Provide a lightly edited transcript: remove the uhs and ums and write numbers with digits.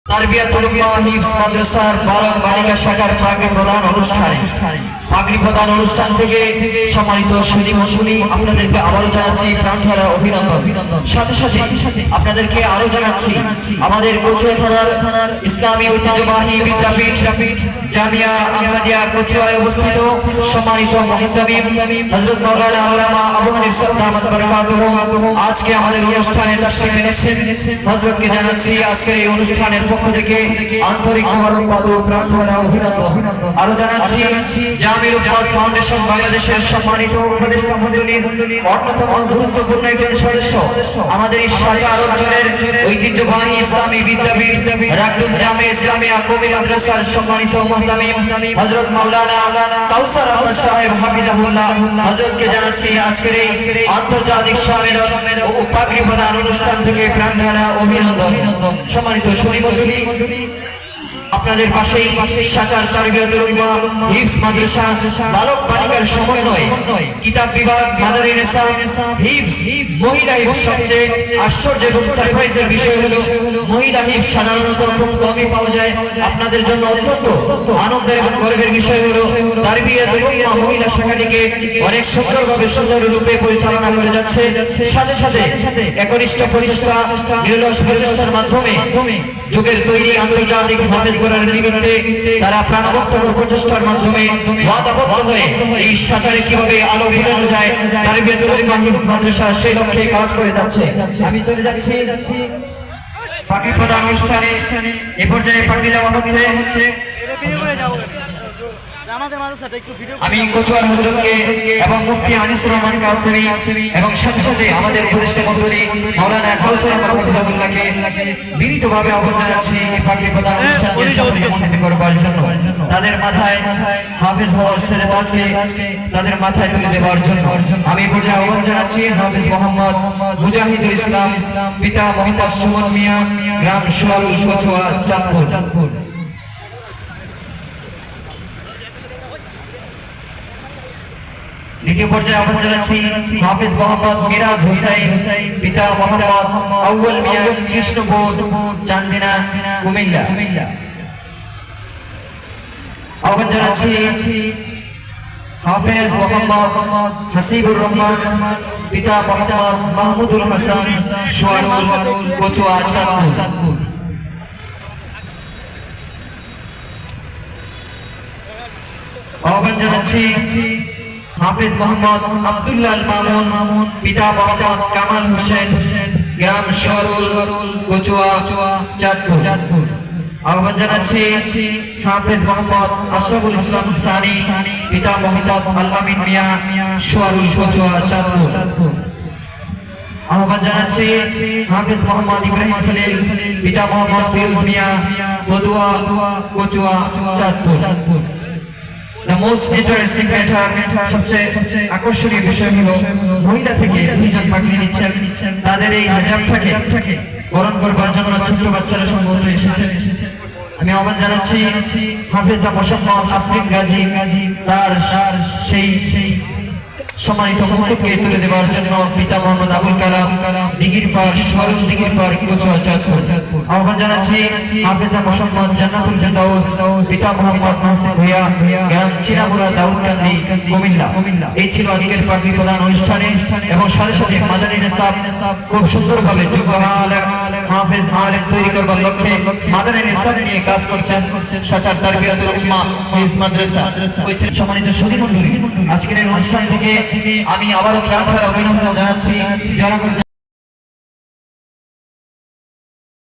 তারবিয়াতুল হিফজ মাদ্রাসার বালক বালিকা শাখার পাগড়ি প্রদান অনুষ্ঠানে পাগড়ি প্রদান অনুষ্ঠান থেকে সম্মানিত সুধী মণ্ডলী আপনাদেরকে আবারও জানাচ্ছি প্রাণভরা অভিনন্দন। সাথে সাথে আপনাদেরকে আরো জানাচ্ছি আমাদের কচুয়া থানার ইসলামী ঐতিহ্যবাহী বিদ্যাপীঠ জামিয়া আহমদিয়া কচুয়ায় অবস্থিত সম্মানিত মুহতামিম হযরত মাওলানা আল্লামা আবু হানিফ সাদাত বারাকাতুহু আজকে আমাদের অনুষ্ঠানে তাশরীফ এনেছেন। হযরতকে জানাচ্ছি আজকের এই অনুষ্ঠানের পক্ষ থেকে আন্তরিক মোবারকবাদ ও প্রাণভরা অভিনন্দন। আরো জানাচ্ছি জামিল উপাস ফাউন্ডেশন বাংলাদেশের সম্মানিত উপদেষ্টা মণ্ডলীর অন্যতম গুরুত্বপূর্ণ একজন সদস্য আমাদের এই সাজার অঞ্চলের ঐতিহ্যবাহী ইসলামী বিদ্যাপীঠ রাকদুম জামে ইসলামিয়া কওমি মাদ্রাসার সম্মানিত মুহতামিম হযরত মাওলানা কাউসার আহমদ সাহেব হাফিজাহুল্লাহ হযরতকে জানাচ্ছি আজকের এই আন্তর্জাতিক সম্মেলন ও পাগড়ি প্রদান অনুষ্ঠান থেকে প্রাণভরা অভিনন্দন। সম্মানিত সুধী মণ্ডলী আপনাদের পাশেই সাচার তারবিয়াতুল হিফজ মাদ্রাসা বালক বালিকার সমন্বয়ে কিতাব বিভাগ মাদারিনেসা হিফজ মহিলা হিফজ। সবচেয়ে আশ্চর্য এবং সারপ্রাইজের বিষয় হলো মহিলা হিফজ সাধারণত খুব কমই পাওয়া যায়। আপনাদের জন্য অত্যন্ত আনন্দের এবং গর্বের বিষয় হলো তারবিয়াতুল মহিলা শাখাটিকে অনেক সুন্দরভাবে সুচারুরূপে পরিচালনা করে যাচ্ছে। সাথে সাথে একনিষ্ঠ প্রচেষ্টা নিরলস প্রচেষ্টার মাধ্যমে যুগের তৈরি আন্তর্জাতিক হাফেজ করার নিমিত্তে তারা প্রাণবন্ত প্রচেষ্টার মাধ্যমে ওয়াদাবদ্ধ হয়ে এই সাচারে কিভাবে আলো ফেলানো যায় তারবিয়াতুল হিফজ মাদ্রাসা সেই লক্ষ্যে কাজ করে যাচ্ছে। আমি চলে যাচ্ছি পাগড়ি প্রদান অনুষ্ঠানে। এ পর্যায়ে পাগড়ি দেওয়া হচ্ছে। আমি কচুয়ার হুজুরকে এবং মুফতি আনিসুর রহমান কাসেমি এবং সাথে সাথে আমাদের উপদেষ্টা মণ্ডলী মাওলানা কাউসার আহমদ হাফিজাহুল্লাহকে বিনীতভাবে আহ্বান জানাচ্ছি এই পাগড়ি প্রদান অনুষ্ঠানে সম্মানিত করবার জন্য। তাদের মাথায় হাফেজ হওয়ার সেরেতাজকে তাদের মাথায় তুলে দেওয়ার জন্য আমি পর্যায়ে আহ্বান জানাচ্ছি হাফেজ মোহাম্মদ মুজাহিদুল ইসলাম পিতা মোহাম্মদ সুমন মিয়া গ্রাম সোয়ারুল কচুয়া চাঁদপুর। দ্বিতীয় পর্যায়ে আহ্বান জানাচ্ছি হাফেজ মোহাম্মদ মিরাজ হোসেন পিতা মোহাম্মদ আউয়াল মিয়া কৃষ্ণপুর চান্দিনা কুমিল্লা। আহ্বান জানাচ্ছি হাফেজ মোহাম্মদ হাসিবুর রহমান পিতা মোহাম্মদ মাহমুদুল হাসান সোয়ারুল কচুয়া চাঁদপুর। আহ্বান জানাচ্ছি হাফেজ মোহাম্মদ আব্দুল্লাহ মামুন পিতা মোহাম্মদ কামাল হোসেন গ্রাম সোয়ারুল কচুয়া চাঁদপুর। আহ্বান জানাচ্ছি হাফেজ মোহাম্মদ আশরাফুল ইসলাম সানি পিতা মোহাম্মদ আল আমিন মিয়া সোয়ারুল কচুয়া চাঁদপুর। আহ্বান জানাচ্ছি হাফেজ মোহাম্মদ ইব্রাহিম খলিল পিতা মোহাম্মদ ফিরোজ মিয়া বদুয়া Kachua Chandpur. The most interesting matter সবচেয়ে আকর্ষণীয় বিষয় হলো মহিলা থেকে দুইজন পাগড়ি নিচ্ছেন। তাদের এই হিজাবটাকে বরণ করবার জন্য ছোট্ট বাচ্চারা সম্ভবত এসেছেন। আমি আহ্বান জানাচ্ছি হাফেজা মোশাম্মদ আফরিন গাজী তার সেই সম্মানিত মুকুটকে তুলে দেওয়ার জন্য পিতা মোহাম্মদ আবুল কালাম দিঘির পাড় সরল দিঘির পাড় কচুয়া চাঁদপুর। আহ্বান জানাচ্ছি হাফেজা মোহাম্মদ জান্নাতুল ফেরদাউস পিতা মোহাম্মদ মাহসিন ভূঁইয়া গ্রাম চিনামুড়া দাউদকান্দি কুমিল্লা। এই ছিল আজকের পাগড়ি প্রদান অনুষ্ঠানে এবং সাথে সাথে মাদারিনেসা খুব সুন্দরভাবে যোগ্য হাফেজ আলেম তৈরি করবার লক্ষ্যে মাদারিনেসা নিয়ে কাজ করছেন সাচার তারবিয়াতুল হিফজ মাদ্রাসা। সম্মানিত সুধী মণ্ডলী আজকের এই অনুষ্ঠান থেকে আমি আবারও প্রাণভরা অভিনন্দন জানাচ্ছি।